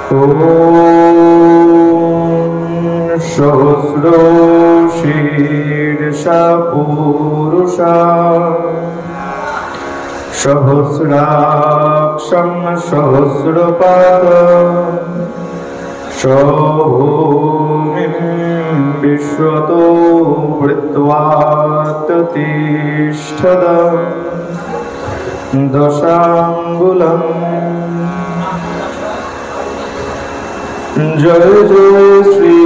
ॐ सहस्रो शीर्षा पुरुषा सहस्राक्षं सहस्रपादं सभूमिं विश्वतो वृत्वा तिष्ठद दशाङ्गुलम्। जय जय श्री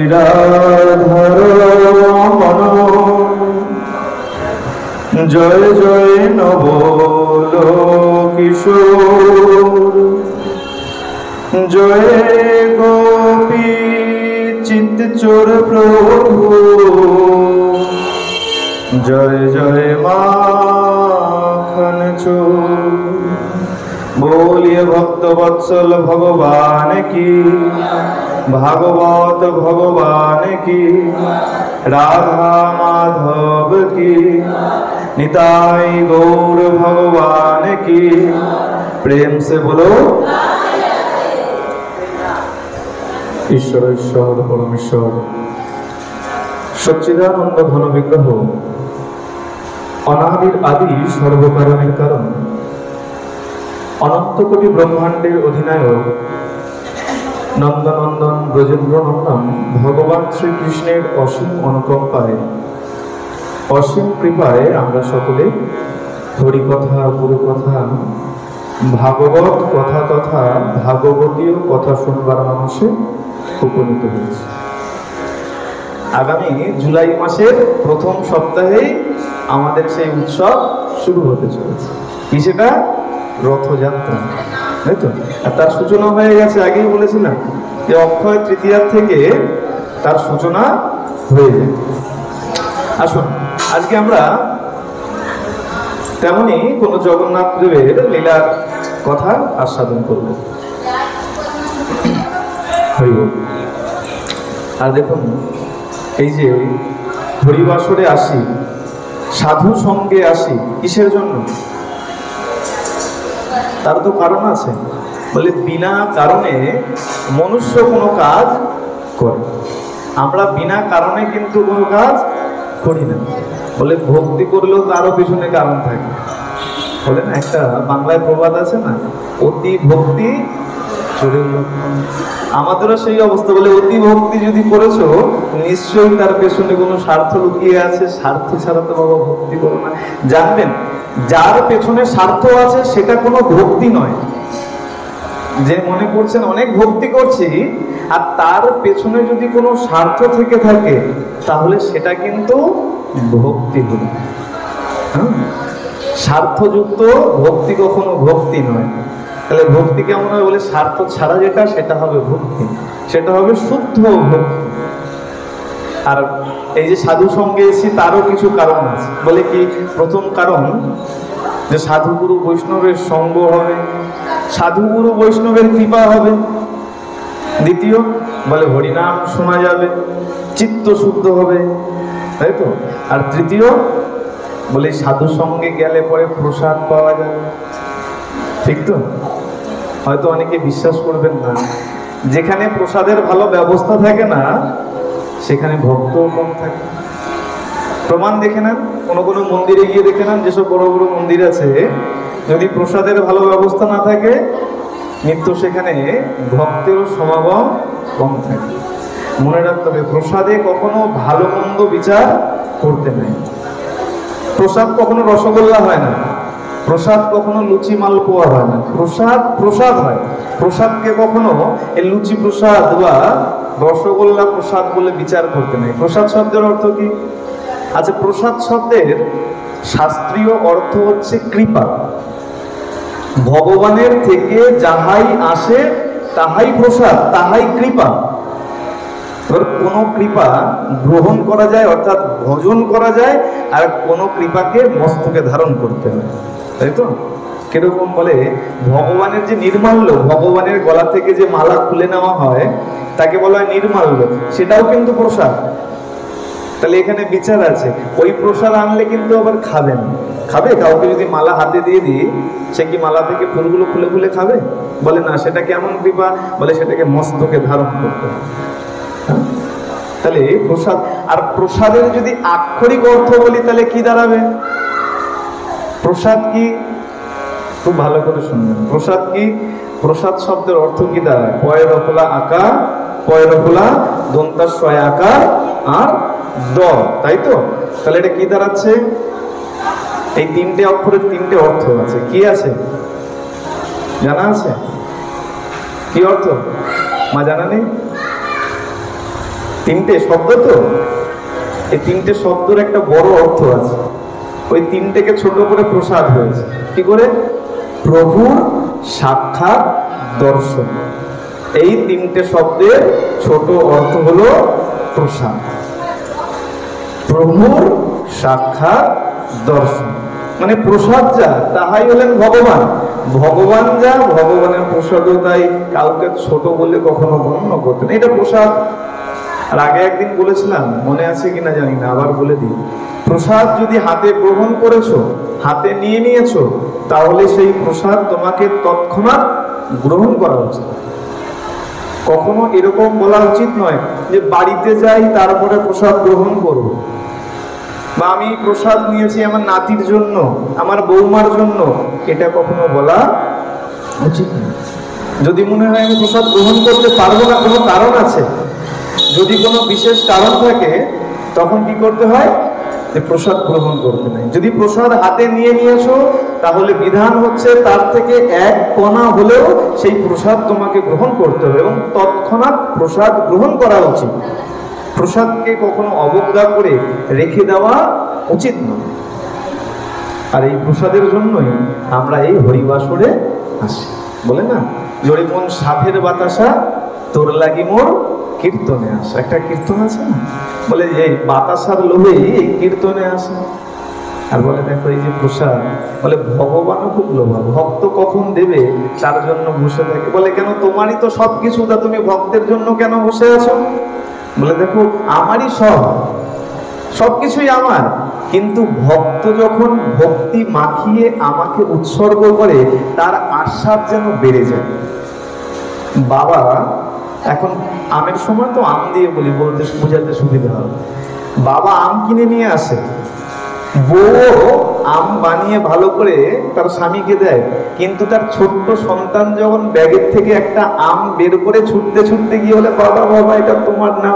राधारमण, जय जय नवलोकिशोर, जय गोपी चित्तचोर प्रभु, जय जय माखन चोर। बोलिए भक्त वत्सल भगवान की, भागवत भगवान की, राधा माधव की, निताई गौर भगवान की। प्रेम से बोलो ईश्वर ईश्वर परमेश्वर सच्चिदानंद घन विग्रह अनादिर आदि सर्वकारणेर कारण अनंत कोटि ब्रह्मांडेर अधिनायक नंदनंदन ब्रजेंद्र नंदन भगवान श्रीकृष्णेर असीम अनुकंपाय असीम कृपाय आमरा सकले हरिकथा गुरुकथा भागवत कथा तथा भागवतीय कथा शुनबार मानसे उपनीत हয়েছে। आगामी जुलाई मासेर प्रथम सप्ताहे आमादेर सेई उत्सव शुरू होते चलेছে। कि सेटा रथयात्रा, তাই তো? আর তার সূচনা হয়ে গেছে, আগেই বলেছিলাম যে অক্ষয় তৃতীয়া থেকে তার সূচনা হয়ে যায়। আসুন আজকে আমরা তেমনি কোন জগন্নাথ দেবের লীলার কথা আস্বাদন করব। আর দেখুন এই যে হরিবাসরে আসি, সাধু সঙ্গে আসি, কিসের জন্য? তার তো কারণ আছে। বলে বিনা কারণে মনুষ্য কোনো কাজ করে, আমরা বিনা কারণে কিন্তু কোনো কাজ করি না। বলে ভক্তি করলেও তারও পিছনে কারণ থাকে। বলে না একটা বাংলায় প্রবাদ আছে না, অতি ভক্তি চোরের লক্ষণ। আমাদেরও সেই অবস্থা। বলে অতি ভক্তি যদি করেছো নিশ্চয়ই তার পেছনে কোনো স্বার্থ লুকিয়ে আছে। স্বার্থ ছাড়া তো বাবা ভক্তি করো না। জানবেন যার পেছনে স্বার্থ আছে সেটা কোনো ভক্তি নয়। যে মনে করছেন অনেক ভক্তি করছি আর তার পেছনে যদি কোনো স্বার্থ থেকে থাকে তাহলে সেটা কিন্তু ভক্তি হলো। স্বার্থযুক্ত ভক্তি কখনো ভক্তি নয়। তাহলে ভক্তি কেমন হয়? বলে স্বার্থ ছাড়া যেটা সেটা হবে ভক্তি, সেটা হবে শুদ্ধ ভক্তি। আর এই যে সাধু সঙ্গে এসেছি তারও কিছু কারণ আছে। বলে কি? প্রথম কারণ যে সাধুগুরু বৈষ্ণবের সঙ্গ হবে, সাধুগুরু বৈষ্ণবের কৃপা হবে। দ্বিতীয় বলে হরিনাম শোনা যাবে, চিত্ত শুদ্ধ হবে, তাই তো? আর তৃতীয় বলে সাধু সঙ্গে গেলে পরে প্রসাদ পাওয়া যাবে। ঠিক তো? হয়তো অনেকে বিশ্বাস করবেন না, যেখানে প্রসাদের ভালো ব্যবস্থা থাকে না সেখানে ভক্তও কম থাকে। প্রমাণ দেখে নেন, কোনো কোনো মন্দিরে গিয়ে দেখে নেন, যেসব বড় বড় মন্দির আছে যদি প্রসাদের ভালো ব্যবস্থা না থাকে নিত্য সেখানে ভক্তেরও সমাগম কম থাকে। মনে রাখতে হবে প্রসাদে কখনো ভালো মন্দ বিচার করতে নেই। প্রসাদ কখনো রসগোল্লা হয় না, প্রসাদ কখনো লুচি মালপোয়া হয় না। প্রসাদ প্রসাদ হয়। প্রসাদকে কখনো এই লুচি প্রসাদ বা রসগোল্লা প্রসাদ বলে বিচার করতে নেই। প্রসাদ শব্দের অর্থ কি? আচ্ছা, প্রসাদ শব্দের শাস্ত্রীয় অর্থ হচ্ছে কৃপা। ভগবানের থেকে যাহাই আসে তাহাই প্রসাদ, তাহাই কৃপা। এবার কোন কৃপা গ্রহণ করা যায় অর্থাৎ ভজন করা যায়, আর কোন কৃপাকে মস্তকে ধারণ করতে হয়, তাই তো? কিরকম? বলে ভগবানের যে নির্মাল্য, ভগবানের গলা থেকে যে মালা খুলে নেওয়া হয় তাকে বলা হয় নির্মাল্য, সেটাও কিন্তু প্রসাদ। তাহলে এখানে বিচার আছে, ওই প্রসাদ আনলে কিন্তু আবার খাবে না। খাবে? কাউকে যদি মালা হাতে দিয়ে দিই, সে কি মালা থেকে ফুলগুলো খুলে খুলে খাবে? বলে না, সেটা কেমন কৃপা? বলে সেটাকে মস্তকে ধারণ করতে হবে। তাহলে প্রসাদ, আর প্রসাদের যদি আক্ষরিক অর্থ বলি তাহলে কি দাঁড়াবে? প্রসাদ কি? খুব ভালো করে শুনবেন, প্রসাদ কি? প্রসাদ শব্দের অর্থ কি দাঁড়ায়? পয়ের ফলা আকার, পয়ের ফলা দন্তাশ্রয় আকার আর দ, তাই তো? তাহলে এটা কি দাঁড়াচ্ছে? এই তিনটে অক্ষরের তিনটে অর্থ আছে। কি আছে জানা আছে? কি অর্থ মা জানা নেই? তিনটে শব্দ তো, এই তিনটে শব্দের একটা বড় অর্থ আছে। ওই তিনটেকে ছোট করে প্রসাদ হয়েছে। কি করে? প্রভুর সাক্ষাৎ দর্শন। এই তিনটে শব্দের ছোট অর্থ হলো প্রসাদ। প্রভুর সাক্ষাৎ দর্শন মানে প্রসাদ যা, তাহাই হলেন ভগবান। ভগবান যা, ভগবানের প্রসাদও তাই। কাউকে ছোট বলে কখনো গণ্য করতেন, এটা প্রসাদ। আর আগে একদিন বলেছিলাম, মনে আছে কিনা জানি না, আবার বলে দিই, প্রসাদ যদি হাতে গ্রহণ করেছো, হাতে নিয়ে নিয়েছো, তাহলে সেই প্রসাদ তোমাকে তৎক্ষণাৎ গ্রহণ করা উচিত। কখনো এরকম বলা উচিত নয় যে বাড়িতে যাই তারপরে প্রসাদ গ্রহণ করব, বা আমি প্রসাদ নিয়েছি আমার নাতির জন্য, আমার বৌমার জন্য, এটা কখনো বলা উচিত নয়। যদি মনে হয় আমি প্রসাদ গ্রহণ করতে পারবো না, কোনো কারণ আছে, যদি কোনো বিশেষ কারণ থাকে, তখন কি করতে হয়? যে প্রসাদ গ্রহণ করতে নাই। যদি প্রসাদ হাতে নিয়ে নিয়েছো, তাহলে বিধান হচ্ছে তার থেকে এক কণা হলেও সেই প্রসাদ তোমাকে গ্রহণ করতে হবে এবং তৎক্ষণাৎ প্রসাদ গ্রহণ করা উচিত। প্রসাদকে কখনো অবজ্ঞা করে রেখে দেওয়া উচিত নয়। আর এই প্রসাদের জন্যই আমরা এই হরিবাসরে আসি। বলে না, জড়ি মন সাধের বাতাসা, তোর লাগি মোর কীর্তনে আসে। একটা কীর্তন আছে না, বলে যে বাতাসার লোভেই এই কীর্তনে আসে। আর বলে দেখো এই যে প্রসাদ, বলে ভগবানও খুব লোভা, ভক্ত কখন দেবে তার জন্য বসে থাকে। বলে কেন? তোমারই তো সবকিছু, তা তুমি ভক্তের জন্য কেন বসে আছো? বলে দেখো আমারই সবকিছুই আমার, কিন্তু ভক্ত যখন ভক্তি মাখিয়ে আমাকে উৎসর্গ করে, তার আস্বাদ যেন বেড়ে যায়। বাবা, এখন আমের সময় তো আম দিয়ে বলি, বলতে বোঝাতে সুবিধা হবে। বাবা আম কিনে নিয়ে আসে, বউ আম বানিয়ে ভালো করে তার স্বামীকে দেয়, কিন্তু তার ছোট্ট সন্তান যখন ব্যাগের থেকে একটা আম বের করে ছুটতে ছুটতে গিয়ে বলে, বাবা বাবা এটা তোমার না,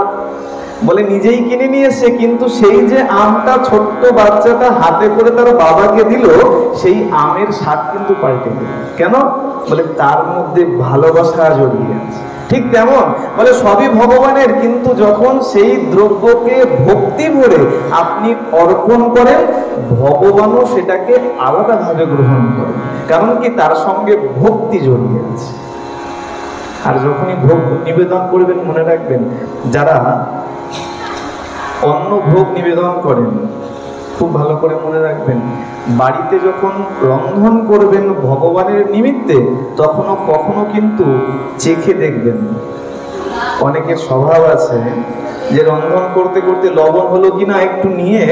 বলে নিজেই কিনে নিয়ে এসে, কিন্তু সেই যে আমটা ছোট্ট বাচ্চাটা হাতে করে তার বাবাকে দিল, সেই আমের স্বাদ কিন্তু পাল্টে গেল। কেন? বলে তার মধ্যে ভালোবাসা জড়িয়ে আছে। ঠিক তেমন বলে সবই ভগবানের, কিন্তু যখন সেই দ্রব্যকে ভক্তি ভরে আপনি অর্পণ করেন, ভগবানও সেটাকে আলাদাভাবে গ্রহণ করেন। কারণ কি? তার সঙ্গে ভক্তি জড়িয়ে আছে। আর যখনই ভোগ নিবেদন করবেন, মনে রাখবেন, যারা অন্ন ভোগ নিবেদন করেন, খুব ভালো করে মনে রাখবেন, বাড়িতে যখন রন্ধন করবেন ভগবানের নিমিত্তে, তখনও কখনো কিন্তু চেখে দেখবেন। অনেকের স্বভাব আছে যে রন্ধন করতে করতে লবণ হলো কিনা একটু নিয়ে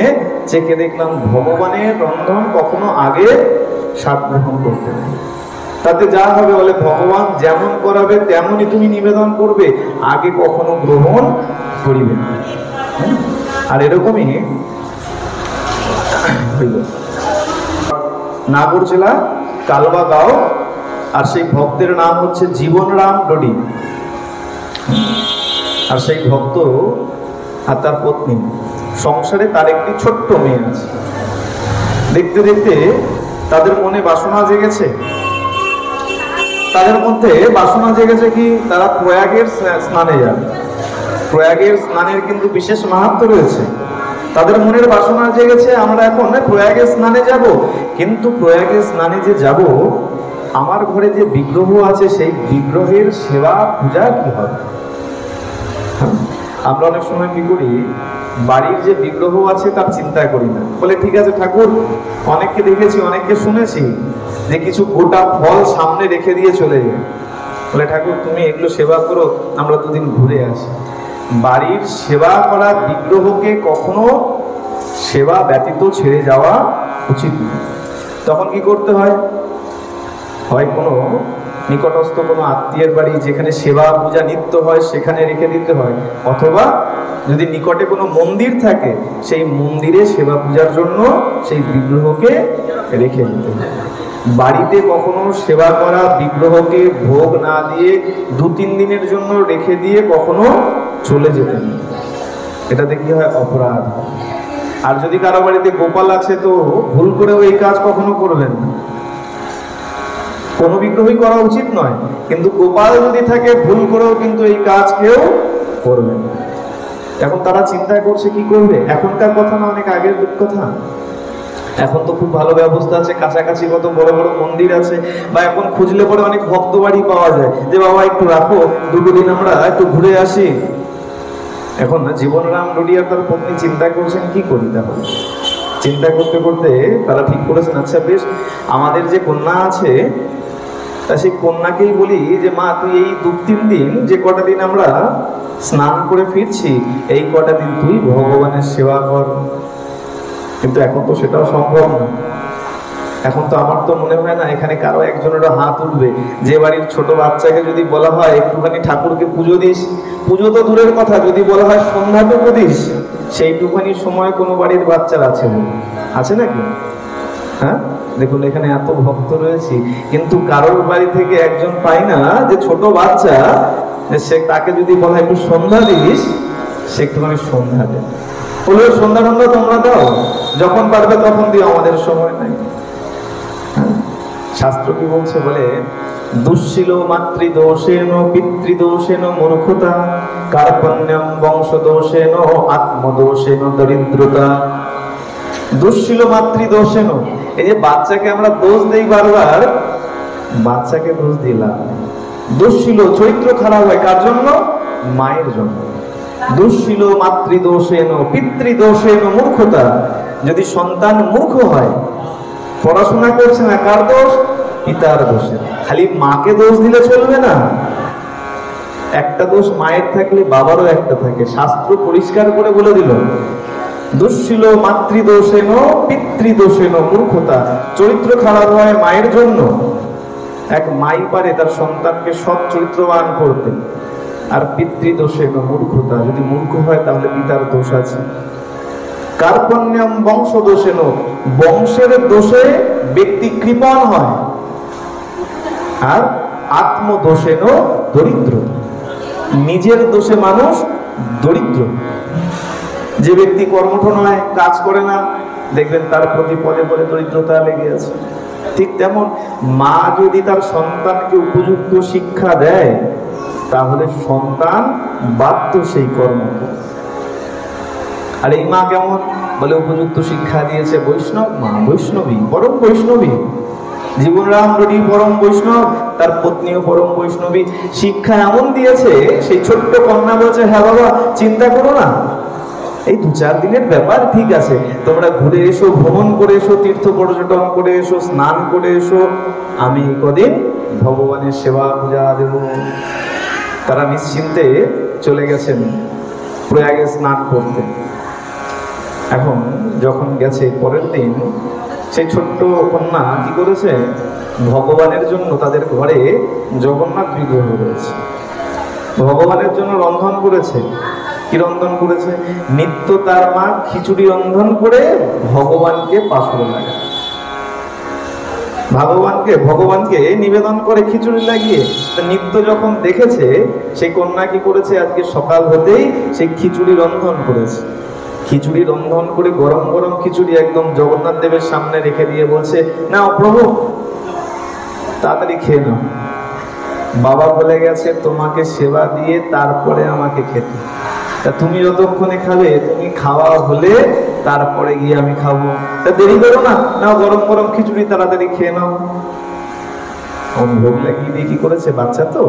চেখে দেখলাম। ভগবানের রন্ধন কখনো আগে স্বাদ গ্রহণ করতে নেই। তাতে যা হবে, বলে ভগবান যেমন করাবে তেমনই তুমি নিবেদন করবে, আগে কখনো গ্রহণ করিবে না। আর এরকমই নাগর জেলা কালবাগাঁও, আর সেই ভক্তের নাম হচ্ছে জীবনরাম ডডি। আর সেই ভক্ত আর তার পত্নী, সংসারে তার একটি ছোট্ট মেয়ে আছে। দেখতে দেখতে তাদের মনে বাসনা জেগেছে। তাদের মধ্যে বাসনা জেগেছে কি? তারা প্রয়াগের স্নানে যাবে। প্রয়াগের স্নানের কিন্তু বিশেষ মাহাত্ম্য রয়েছে। তাদের মনের বাসনা জেগেছে, আমরা এখন প্রয়াগের স্নানে যাব। কিন্তু প্রয়াগের স্নানে যে যাব, আমার ঘরে যে বিগ্রহ আছে, সেই বিগ্রহের সেবা পূজা কি হবে? আমরা অনেক সময় কি করি, বাড়ির যে বিগ্রহ আছে তার চিন্তা করি না। বলে ঠিক আছে ঠাকুর, অনেককে দেখেছি, অনেককে শুনেছি যে কিছু গোটা ফল সামনে রেখে দিয়ে চলে যায়। বলে ঠাকুর তুমি এগুলো সেবা করো, আমরা দুদিন ঘুরে আসি। বাড়ির সেবা করা বিগ্রহকে কখনো সেবা ব্যতীত ছেড়ে যাওয়া উচিত নয়। তখন কি করতে হয়? হয় কোনো নিকটস্থ কোনো আত্মীয়ের বাড়ি যেখানে সেবা পূজা নিত্য হয় সেখানে রেখে দিতে হয়, অথবা যদি নিকটে কোনো মন্দির থাকে সেই মন্দিরে সেবা পূজার জন্য সেই বিগ্রহকে রেখে দিতে হয়। বাড়িতে কখনো সেবা করা বিগ্রহকে ভোগ না দিয়ে 2-3 দিনের জন্য রেখে দিয়ে কখনো চলে যেতে নেই, এটাতে কি হয়? অপরাধ। আর যদি কারো বাড়িতে গোপাল আছে তো ভুল করেও এই কাজ কখনো করবেন না, কোনো বিগ্রহই করা উচিত নয়, কিন্তু গোপাল যদি থাকে ভুল করেও কিন্তু এই কাজ কেউ করবেন না। এখন তারা চিন্তা করছে কি করবে, এখনকার কথা না, অনেক আগের কথা। এখন তো খুব ভালো ব্যবস্থা আছে, কাছাকাছি কত বড় বড় মন্দির আছে, বা এখন খুঁজলে পরে অনেক ভক্ত বাড়ি পাওয়া যায়, যে বাবা একটু রাখো, 2 দিন আমরা একটু ঘুরে আসি। এখন না জীবনরাম রুডি আর তার পত্নী চিন্তা করছেন কি করি তাহলে। চিন্তা করতে করতে তারা ঠিক করেছেন, আচ্ছা বেশ, আমাদের যে কন্যা আছে তা সেই কন্যাকেই বলি যে মা তুই এই 2-3 দিন, যে কটা দিন আমরা স্নান করে ফিরছি, এই কটা দিন তুই ভগবানের সেবা কর। কিন্তু এখন তো সেটাও সম্ভব না। এখন তো আমার তো মনে হয় না এখানে কারো একজনেরও হাত উঠবে যে বাড়ির ছোট বাচ্চাকে যদি বলা হয় একটুখানি ঠাকুরকে পুজো দিস, পুজো তো দূরের কথা, যদি বলা হয় সন্ধ্যাটুকু দিস, সেইটুখানি সময় কোনো বাড়ির বাচ্চার আছে নাকি? হ্যাঁ, দেখুন এখানে এত ভক্ত রয়েছে, কিন্তু কারোর বাড়ি থেকে একজন পাই না যে ছোট বাচ্চা, সে তাকে যদি বলা একটু সন্ধ্যা দিস, সে একটুখানি সন্ধ্যা দেয়। বলে সন্ধ্যা সন্ধ্যা তোমরা দাও, যখন পারবে তখন দিও, আমাদের সময় নাই। শাস্ত্র কি বলছে? বলে দুঃশীল মাতৃদোষেন পিতৃদোষেন মূর্খতা, কার্পণ্যম বংশদোষেন আত্মদোষেন দরিদ্রতা। দুঃশীল মাতৃদোষেন, এই যে বাচ্চাকে আমরা দোষ দেই বারবার, বাচ্চাকে দোষ দিলাম। দুঃশীল, চরিত্র খারাপ হয় কার জন্য? মায়ের জন্য। দুঃশীল মাতৃদোষেন পিতৃদোষেন মূর্খতা, যদি সন্তান মূর্খ হয়, পড়াশোনা করছে না, কার দোষ? পিতার দোষে। খালি মাকে দোষ দিলে চলবে না, একটা দোষ মায়ের থাকলে বাবারও একটা থাকে। শাস্ত্র পরিষ্কার করে বলে দিল, দুঃশীল মাতৃদোষেন পিতৃদোষেন মূর্খতা, চরিত্র খারাপ হয় মায়ের জন্য। এক মাই পারে তার সন্তানকে সৎ চরিত্রবান করতে, আর পিতৃদোষেন মূর্খতা, যদি মূর্খ হয় তাহলে পিতার দোষ আছে। কার্পণ্যম বংশদোষেন, বংশের দোষে ব্যক্তি কৃপণ হয়। আর আত্মদোষেন দরিদ্র, নিজের দোষে মানুষ দরিদ্র। যে ব্যক্তি কর্মঠ নয়, কাজ করে না, দেখবেন তার প্রতি পদে পদে দরিদ্রতা লেগে আছে। ঠিক তেমন মা যদি তার সন্তানকে উপযুক্ত শিক্ষা দেয়, তাহলে সন্তান বাধ্য সেই কর্ম। আর এই মা কেমন? বলে উপযুক্ত শিক্ষা দিয়েছে, বৈষ্ণব মা, বৈষ্ণবী, পরম বৈষ্ণবী। জীবনরাম রুডি পরম বৈষ্ণব, তার পত্নীও পরম বৈষ্ণবী। শিক্ষা এমন দিয়েছে, সেই ছোট্ট কন্যা বলছে, হ্যাঁ বাবা চিন্তা করো না, এই 2-4 দিনের ব্যাপার, ঠিক আছে, তোমরা ঘুরে এসো, ভ্রমণ করে এসো, তীর্থ পর্যটন করে এসো, স্নান করে এসো, আমি কদিন ভগবানের সেবা পূজা দেব। তারা নিশ্চিন্তে চলে গেছেন প্রয়াগে স্নান করতে। এখন যখন গেছে, পরের দিন সেই ছোট্ট কন্যা কি করেছে? ভগবানের জন্য তাদের ঘরে জগন্নাথ বিগ্রহ রয়েছে, ভগবানের জন্য রন্ধন করেছে। কি রন্ধন করেছে? নিত্য তার মা খিচুড়ি রন্ধন করে ভগবানকে পাশে লাগায়, ভগবানকে নিবেদন করে খিচুড়ি লাগিয়ে। নিত্য যখন দেখেছে, সেই কন্যা কি করেছে? আজকে সকাল হতেই সেই খিচুড়ি রন্ধন করেছে। খিচুড়ি রন্ধন করে গরম গরম খিচুড়ি একদম জগন্নাথ দেবের সামনে রেখে দিয়ে বলছে, নাও প্রভু তাড়াতাড়ি খেয়ে নাও, বাবা বলে গেছে তোমাকে সেবা দিয়ে তারপরে আমাকে খেতে। তা তুমি যতক্ষণে খাবে, তুমি খাওয়া হলে তারপরে গিয়ে আমি খাবো, তা দেরি করো না, নাও গরম গরম খিচুড়ি তাড়াতাড়ি খেয়ে নাও। ভোগ লাগিয়ে দিয়ে কি করেছে? বাচ্চা তো,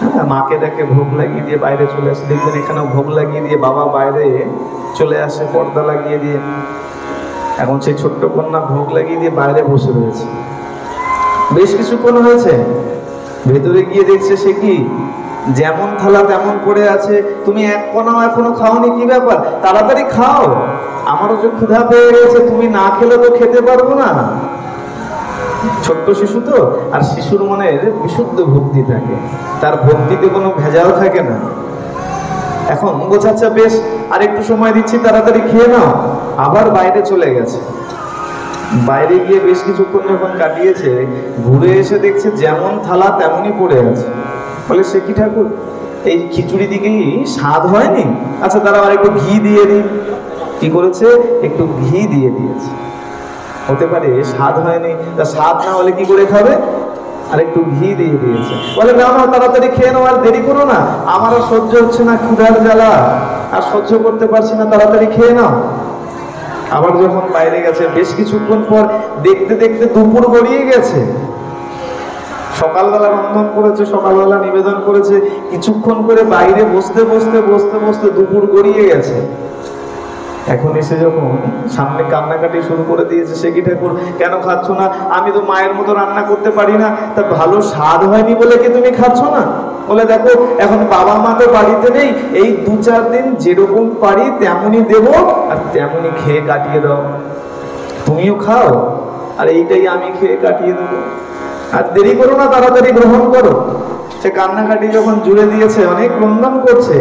হ্যাঁ, মাকে দেখে ভোগ লাগিয়ে দিয়ে বাইরে চলে আসে। দেখবেন এখানেও ভোগ লাগিয়ে দিয়ে বাবা বাইরে চলে আসে, পর্দা লাগিয়ে দিয়ে। এখন সেই ছোট্ট কন্যা ভোগ লাগিয়ে দিয়ে বাইরে বসে রয়েছে। বেশ কিছুক্ষণ হয়েছে, ভেতরে গিয়ে দেখছে সে কি যেমন থালা তেমন পড়ে আছে, তুমি এক কোনাও এখনো খাওনি, কি ব্যাপার, তাড়াতাড়ি খাও, আমারও যে ক্ষুধা পেয়ে গেছে, তুমি না খেলে তো খেতে পারবো না। ছোট্ট শিশু তো, আর শিশুর মনের বিশুদ্ধ ভক্তি থাকে, তার ভক্তিতে কোনো ভেজাল থাকে না। এখন বলছে আচ্ছা বেশ, আর একটু সময় দিচ্ছি, তাড়াতাড়ি খেয়ে নাও। আবার বাইরে চলে গেছে। বাইরে গিয়ে বেশ কিছুক্ষণ যখন কাটিয়েছে, ঘুরে এসে দেখছে যেমন থালা তেমনই পড়ে আছে। বলে সে কি ঠাকুর, এই খিচুড়ি দিকেই স্বাদ হয়নি, আচ্ছা তারা আর একটু ঘি দিয়ে দিই। কি করেছে, একটু ঘি দিয়ে দিয়েছে। হতে পারে স্বাদ হয়নি, তা স্বাদ না হলে কি করে খাবে, আর একটু ঘি দিয়ে দিয়েছে। বলে না না, তাড়াতাড়ি খেয়ে নাও, আর দেরি করো না, আমার আর সহ্য হচ্ছে না, ক্ষুধার জ্বালা আর সহ্য করতে পারছি না, তাড়াতাড়ি খেয়ে নাও। আবার যখন বাইরে গেছে, বেশ কিছুক্ষণ পর দেখতে দেখতে দুপুর গড়িয়ে গেছে। সকালবেলা রন্ধন করেছে, সকালবেলা নিবেদন করেছে, কিছুক্ষণ করে বাইরে বসতে বসতে বসতে বসতে দুপুর গড়িয়ে গেছে। এখন এসে যখন সামনে কান্নাকাটি শুরু করে দিয়েছে, সে কি ঠাকুর কেন খাচ্ছ না, আমি তো মায়ের মতো রান্না করতে পারি না, তা ভালো স্বাদ হয়নি বলে কি তুমি খাচ্ছ না? বলে দেখো এখন বাবা মা তো বাড়িতে নেই, এই 2-4 দিন যেরকম পারি তেমনই দেবো, আর তেমনই খেয়ে কাটিয়ে দাও, তুমিও খাও আর এইটাই আমি খেয়ে কাটিয়ে দেবো, আর দেরি করো না, তাড়াতাড়ি গ্রহণ করো। সে কান্নাকাটি যখন জুড়ে দিয়েছে, অনেক ক্রন্দন করছে।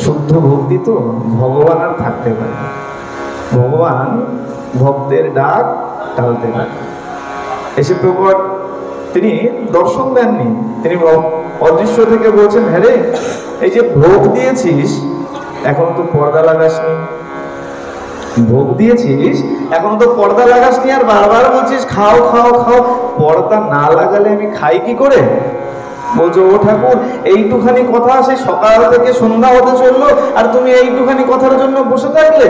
শুদ্ধ ভক্তি তো ভগবান আর থাকতে পারে, ভগবান ভক্তের ডাক টালতে পারে। এসে প্রকট তিনি দর্শন দেননি, তিনি অদৃশ্য থেকে বলছেন, হ্যাঁ রে, এই যে ভোগ দিয়েছিস এখন তো পর্দা লাগাসনি, ভোগ দিয়েছিস এখন তো পর্দা লাগাসনি, আর বারবার বলছিস খাও খাও খাও, পর্দা না লাগালে আমি খাই কি করে? বলছো ও ঠাকুর, এইটুখানি কথা সেই সকাল থেকে সন্ধ্যা হতে চললো, আর তুমি এইটুখানি কথার জন্য বসে থাকলে,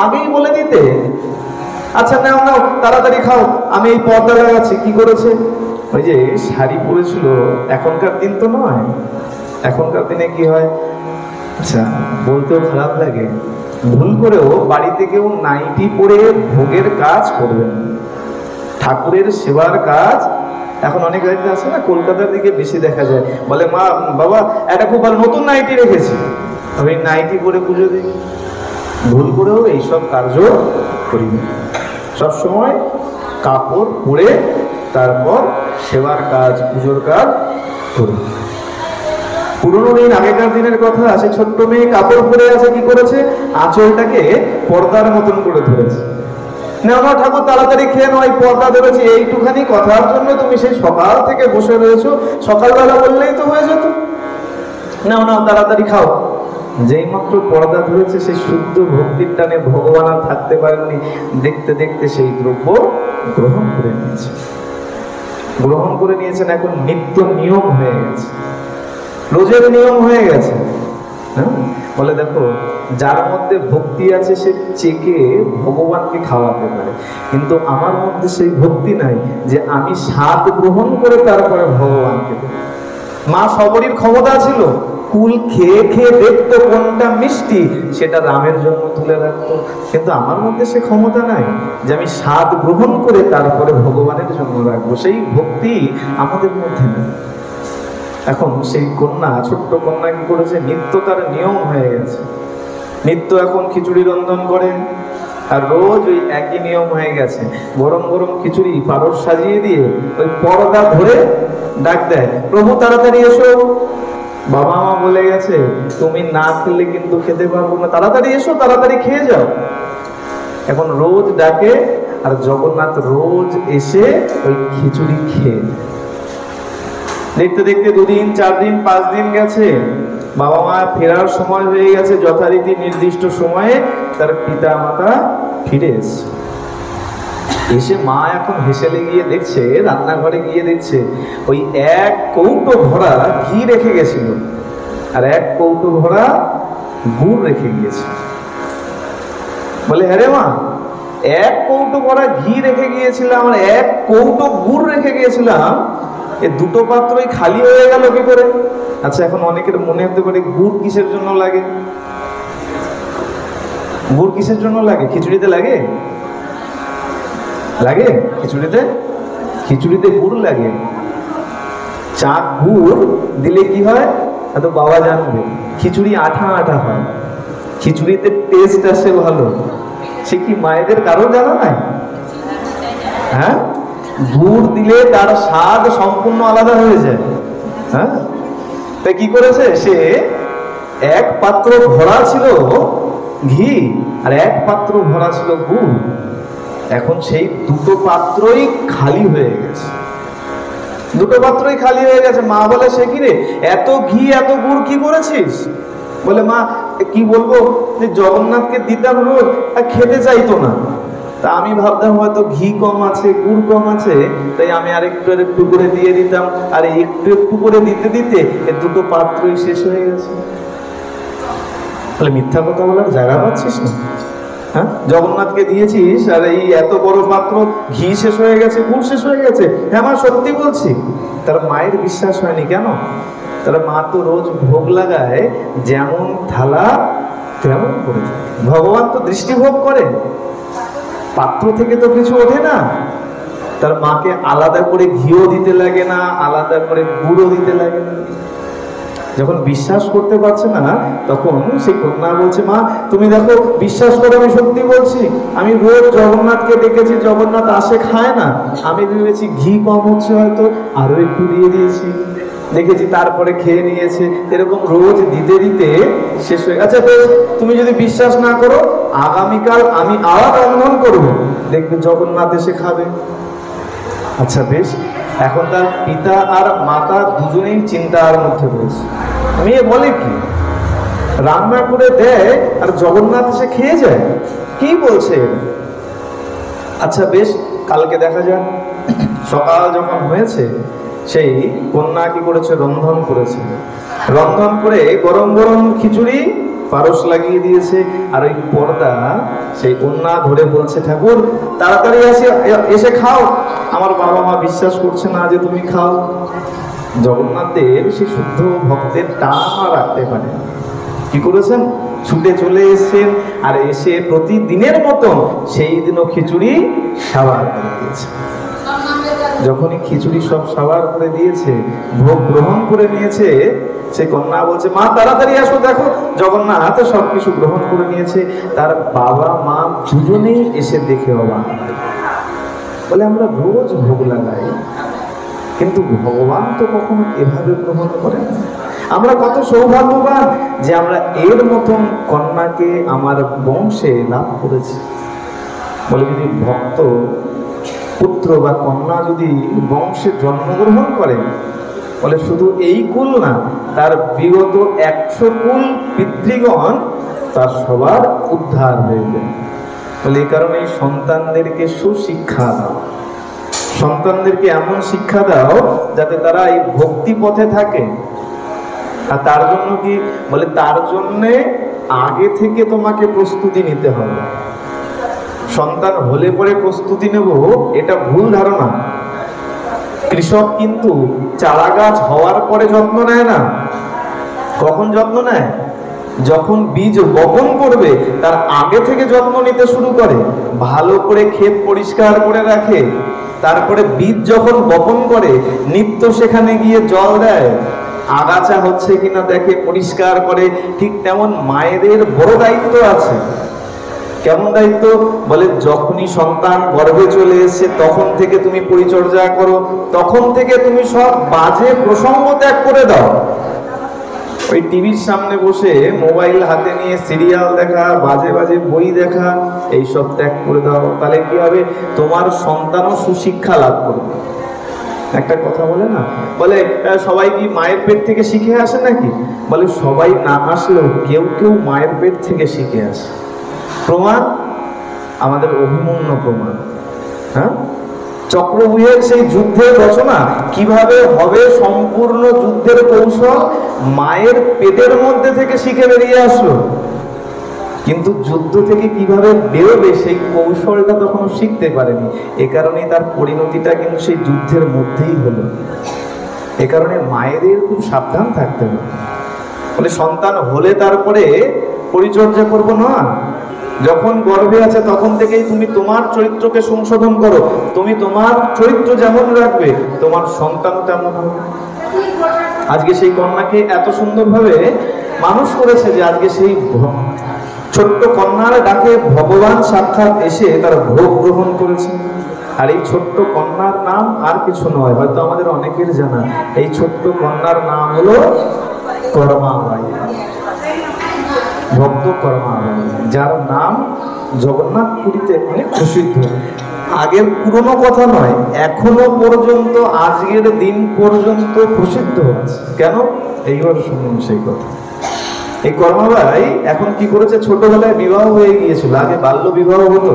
আগেই বলে দিতে। আচ্ছা নাও নাও, তাড়াতাড়ি খাও, আমি এই পর্দা লাগাচ্ছি। কি করেছে, ওই যে শাড়ি পরেছিল, এখনকার দিন তো নয়, এখনকার দিনে কি হয়, আচ্ছা বলতেও খারাপ লাগে, ভুল করেও বাড়িতে কেউ নাইটি পরে ভোগের কাজ করবেন, ঠাকুরের সেবার কাজ। এখন অনেক বাড়িতে আছে না, কলকাতার দিকে বেশি দেখা যায়, বলে মা বাবা একটা খুব ভালো নতুন নাইটি রেখেছি, আমি নাইটি পরে পুজো দিই। ভুল করেও এইসব কার্য করি না, সবসময় কাপড় পরে তারপর সেবার কাজ, পুজোর কাজ করি। পুরোনো দিন, আগেকার দিনের কথা, সে ছোট্ট মেয়ে কাপড় পরে আছে, কি করেছে, আঁচলটাকে পর্দার মতন করে ধরেছে। না না ঠাকুর, তাড়াতাড়ি খেয়ে নাও, এই পর্দা ধরেছি, এইটুখানি কথার জন্য তুমি সেই সকাল থেকে বসে রয়েছো, সকালবেলা বললেই তো হয়ে যেত। নাও নাও, তাড়াতাড়ি খাও। যেই মাত্র পর্দা ধরেছে, সেই শুদ্ধ ভক্তির টানে ভগবান আর থাকতে পারেননি, দেখতে দেখতে সেই দ্রব্য গ্রহণ করে নিয়েছে, গ্রহণ করে নিয়েছেন। এখন নিত্য নিয়ম হয়ে গেছে, রোজের নিয়ম হয়ে গেছে। বলে দেখো, যার মধ্যে ভক্তি আছে সে চেকে ভগবানকে খাওয়াতে পারে, কিন্তু আমার মধ্যে সেই ভক্তি নাই যে আমি স্বাদ গ্রহণ করে তারপরে ভগবানকে দেব। মা সবরীর ক্ষমতা ছিল, কুল খেয়ে খেয়ে দেখতো কোনটা মিষ্টি, সেটা রামের জন্য তুলে রাখতো, কিন্তু আমার মধ্যে সে ক্ষমতা নাই যে আমি স্বাদ গ্রহণ করে তারপরে ভগবানের জন্য রাখবো, সেই ভক্তি আমাদের মধ্যে নেই। এখন সেই কন্যা, ছোট্ট কন্যা কি করেছে, নিত্য তার নিয়ম হয়ে গেছে, নিত্য এখন খিচুড়ি রন্ধন করে, আর রোজ ওই একই নিয়ম হয়ে গেছে, গরম গরম খিচুড়ি পারস সাজিয়ে দিয়ে ওই পর্দা ধরে ডাক দেয়, প্রভু তাড়াতাড়ি এসো, বাবা মা বলে গেছে তুমি না খেলে কিন্তু খেতে পারবো না, তাড়াতাড়ি এসো, তাড়াতাড়ি খেয়ে যাও। এখন রোজ ডাকে, আর জগন্নাথ রোজ এসে ওই খিচুড়ি খেয়ে। দেখতে দেখতে 2 দিন 4 দিন 5 দিন গেছে, বাবা মা ফেরার সময় হয়ে গেছে, যথারীতি নির্দিষ্ট সময়ে তার পিতা মাতা ফিরে এসে মা এখন হেসেলে গিয়ে দেখছে, রান্নাঘরে গিয়ে দেখছে ওই 1 কৌটো ভরা ঘি রেখে গেছিল, আর 1 কৌটো ভরা গুড় রেখে গিয়েছে। বলে হ্যাঁ রে মা, 1 কৌটো ভরা ঘি রেখে গিয়েছিলাম আর 1 কৌটো গুড় রেখে গিয়েছিলাম, এই দুটো পাত্রই খালি হয়ে গেল কি করে? আচ্ছা এখন অনেকের মনে হতে পারে গুড় কিসের জন্য লাগে, গুড় কিসের জন্য লাগে? খিচুড়িতে লাগে, লাগে খিচুড়িতে, খিচুড়িতে গুড় লাগে। চাক গুড় দিলে কি হয় তো বাবা জানবে, খিচুড়ি আঠা আঠা হয়, খিচুড়িতে টেস্ট আসে ভালো। সে কি মায়েদের কারো জানা নাই? হ্যাঁ, গুড় দিলে তার স্বাদ সম্পূর্ণ আলাদা হয়ে যায়। হ্যাঁ, তাই কি করেছে, সে এক পাত্র ভরা ছিল ঘি আর এক পাত্র ভরা ছিল গুড়। এখন সেই দুটো পাত্রই খালি হয়ে গেছে, দুটো পাত্রই খালি হয়ে গেছে। মা বলে, সে কি রে, এত ঘি এত গুড় কি করেছিস? বলে, মা কি বলবো, যে জগন্নাথকে দিতাম রোজ, আর খেতে চাইতো না। তা আমি ভাবতাম হয়তো ঘি কম আছে, গুড় কম আছে, তাই আমি আরেকটু একটু করে দিয়ে দিতাম। আর একটু একটু করে দিতে দিতে এর দুটো পাত্রই শেষ হয়ে গেছে। তাহলে মিথ্যা কথা বলার জায়গা পাচ্ছিস না? হ্যাঁ, জগন্নাথকে দিয়েছিস আর এই এত বড় পাত্র ঘি শেষ হয়ে গেছে, গুড় শেষ হয়ে গেছে। হ্যাঁ মা, সত্যি বলছি। তার মায়ের বিশ্বাস হয়নি কেন? তার মা তো রোজ ভোগ লাগায়, যেমন থালা তেমন করে থাকে। ভগবান তো দৃষ্টিভোগ করেন, পাত্র থেকে তো কিছু ওঠে না। তার মাকে আলাদা করে ঘিও দিতে লাগে না, আলাদা করে গুড়ও দিতে লাগে না। যখন বিশ্বাস করতে পারছে না, তখন সেই কন্যা বলছে, মা তুমি দেখো, বিশ্বাস করো, আমি সত্যি বলছি, আমি রোজ জগন্নাথকে ডেকেছি, জগন্নাথ আসে খায় না, আমি ভেবেছি ঘি কম হচ্ছে, হয়তো আরো একটু দিয়ে দিয়েছি, দেখেছি তারপরে খেয়ে নিয়েছে। এরকম রোজ দিতে দিতে শেষ হয়ে গেছে। আচ্ছা বেশ, তুমি যদি বিশ্বাস না করো, আগামীকাল আমি আবার রন্ধন করবো, দেখবে জগন্নাথ এসে খাবে। আচ্ছা বেশ। এখন তার পিতা আর মাতা দুজনেই চিন্তার মধ্যে রয়েছে। মেয়ে বলে কি, রান্না করে দেয় আর জগন্নাথ এসে খেয়ে যায়, কি বলছে? আচ্ছা বেশ, কালকে দেখা যাক। সকাল যখন হয়েছে, সেই কন্যা কি করেছে, রন্ধন করেছে। রন্ধন করে গরম গরম খিচুড়ি পারস লাগিয়ে দিয়েছে। আর ওই পর্দা সেই কন্যা ধরে বলছে, ঠাকুর তাড়াতাড়ি এসে খাও, আমার বাবা মা বিশ্বাস করছে না যে তুমি খাও। জগন্নাথ দেব সেই শুদ্ধ ভক্তের টান রাখতে পারে, কি করেছেন, ছুটে চলে এসেছেন। আর এসে প্রতিদিনের মতো সেই দিনও খিচুড়ি সাবার করে দিয়েছে। যখনই খিচুড়ি সব সাবার করে দিয়েছে, ভোগ গ্রহণ করে নিয়েছে, সে কন্যা বলছে, মা তাড়াতাড়ি আসো, দেখো জগন্নাথ সবকিছু গ্রহণ করে নিয়েছে। তার বাবা মা দুজনেই এসে দেখে অবাক। বলে, আমরা রোজ ভোগ লাগাই, কিন্তু ভগবান তো কখনো এভাবে গ্রহণ করেন না। আমরা কত সৌভাগ্যবান যে আমরা এর মতন কন্যাকে আমার বংশে লাভ করেছি। বলে, যদি ভক্ত পুত্র বা কন্যা যদি বংশে জন্মগ্রহণ করে, বলে শুধু এই কুল না, তার বিগত 100 কুল পিতৃগণ তার সবার উদ্ধার হয়ে যায়। বলে, এই কারণে সন্তানদেরকে সুশিক্ষা দাও, সন্তানদেরকে এমন শিক্ষা দাও যাতে তারা এই ভক্তি পথে থাকে। আর তার জন্য কি বলে, তার জন্যে আগে থেকে তোমাকে প্রস্তুতি নিতে হবে। সন্তান হলে পরে প্রস্তুতি নেব, এটা ভুল ধারণা। কৃষক কিন্তু চারা গাছ হওয়ার পরে যত্ন নেয় না। কখন যত্ন নেয়? যখন বীজ বপন করবে তার আগে থেকে যত্ন নিতে শুরু করে, ভালো করে ক্ষেত পরিষ্কার করে রাখে। তারপরে বীজ যখন বপন করে, নিত্য সেখানে গিয়ে জল দেয়, আগাছা হচ্ছে কিনা দেখে, পরিষ্কার করে। ঠিক তেমন মায়েদের বড় দায়িত্ব আছে। কেমন দায়িত্ব? বলে, যখনই সন্তান গর্ভে চলে এসেছে তখন থেকে তুমি পরিচর্যা করো, তখন থেকে তুমি সব বাজে প্রসঙ্গ ত্যাগ করে দাও। ওই টিভির সামনে বসে মোবাইল হাতে নিয়ে সিরিয়াল দেখা, বাজে বাজে বই দেখা, এইসব ত্যাগ করে দাও। তাহলে কি হবে? তোমার সন্তানও সুশিক্ষা লাভ করবে। একটা কথা বলে না, বলে সবাই কি মায়ের পেট থেকে শিখে আসে নাকি? বলে, সবাই না আসলেও কেউ কেউ মায়ের পেট থেকে শিখে আসে। প্রমাণ আমাদের অভিমন্যু প্রমাণ। হ্যাঁ, চক্রব্যূহের সেই যুদ্ধের রচনা কিভাবে হবে, সম্পূর্ণ যুদ্ধের কৌশল মায়ের পেটের মধ্যে থেকে শিখে বেরিয়ে আসলো। কিন্তু যুদ্ধ থেকে কিভাবে বেরোবে সেই কৌশলটা তখন শিখতে পারেনি। এ কারণেই তার পরিণতিটা কিন্তু সেই যুদ্ধের মধ্যেই হলো। এ কারণে মায়েদের খুব সাবধান থাকতে হবে। বলে, সন্তান হলে তারপরে পরিচর্যা করবো না, যখন গর্ভে আছে তখন থেকেই তুমি তোমার চরিত্রকে সংশোধন করো। তুমি তোমার চরিত্র যেমন রাখবে, তোমার সন্তানও তেমন হবে। আজকে সেই কন্যাকে এত সুন্দরভাবে মানুষ করেছে যে আজকে সেই ছোট্ট কন্যার ডাকে ভগবান সাক্ষাৎ এসে তার ভোগ গ্রহণ করেছে। আর এই ছোট্ট কন্যার নাম আর কিছু নয়, হয়তো আমাদের অনেকের জানা, এই ছোট্ট কন্যার নাম হলো কর্মাবাই, ভক্ত কর্মাবাই, যার নাম জগন্নাথ পুরীতে অনেক প্রসিদ্ধ। আগের পুরনো কথা নয়, এখনো পর্যন্ত আজকের দিন পর্যন্ত প্রসিদ্ধ হচ্ছে। কেন? এইবার শুনুন সেই কথা। এই কর্মাবাই এখন কি করেছে, ছোটবেলায় বিবাহ হয়ে গিয়েছিল। আগে বাল্য বিবাহ হতো,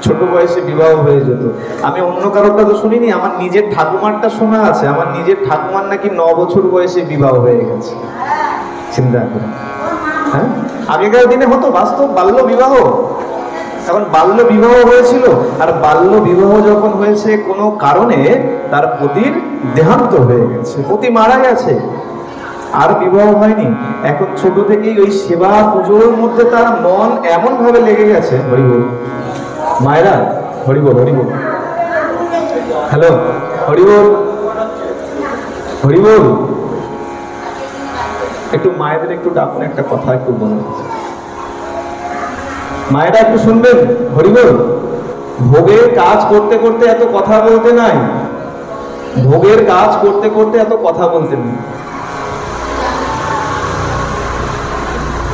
ছোট বয়সে বিবাহ হয়ে যেত। আমি অন্য কারোরটা তো শুনিনি, আমার নিজের ঠাকুমারটা শোনা আছে। আমার নিজের ঠাকুমার নাকি 9 বছর বয়সে বিবাহ হয়ে গেছে। চিন্তা করে, হ্যাঁ, আগেকার দিনে হতো বাস্তব বাল্য বিবাহ। এখন বাল্য বিবাহ হয়েছিল, আর বাল্য বিবাহ যখন হয়েছে কোনো কারণে তার পতির দেহান্ত হয়ে গেছে, পতি মারা গেছে, আর বিবাহ হয়নি। এখন ছোট থেকেই ওই সেবা পুজোর মধ্যে তার মন এমন ভাবে লেগে গেছে। হরিবল মায়েরা, হরিবল হরিবল, হ্যালো, হরিবল হরিবল, একটু মায়েদের একটু ডাকুন, একটা কথা একটু বলুন। মায়েরা একটু শুনবেন, হরিবল। ভোগের কাজ করতে করতে এত কথা বলতে নাই, ভোগের কাজ করতে করতে এত কথা বলতে নেই।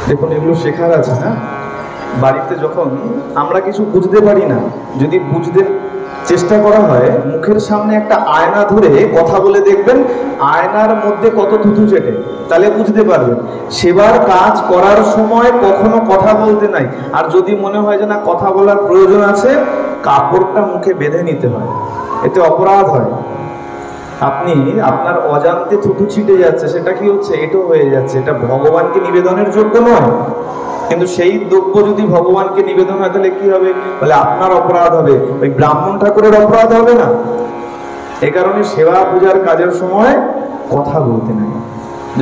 দেখুন, এগুলো শেখার আছে না। বাড়িতে যখন আমরা কিছু বুঝতে পারি না, যদি বুঝতে চেষ্টা করা হয়, মুখের সামনে একটা আয়না ধরে কথা বলে দেখবেন আয়নার মধ্যে কত থুতু চেটে, তাহলে বুঝতে পারবেন। সেবার কাজ করার সময় কখনো কথা বলতে নাই। আর যদি মনে হয় যে না কথা বলার প্রয়োজন আছে, কাপড়টা মুখে বেঁধে নিতে হয়, এতে অপরাধ হয়। আপনি আপনার অজান্তে থুতু ছিটে যাচ্ছে, সেটা কি হচ্ছে, এটাও হয়ে যাচ্ছে, এটা ভগবানকে নিবেদনের যোগ্য নয়। কিন্তু সেই দ্রব্য যদি ভগবানকে নিবেদন হয়, তাহলে কি হবে, বলে আপনার অপরাধ হবে, ওই ব্রাহ্মণ ঠাকুরের অপরাধ হবে না। এই কারণে সেবা পূজার কাজের সময় কথা বলতে নাই।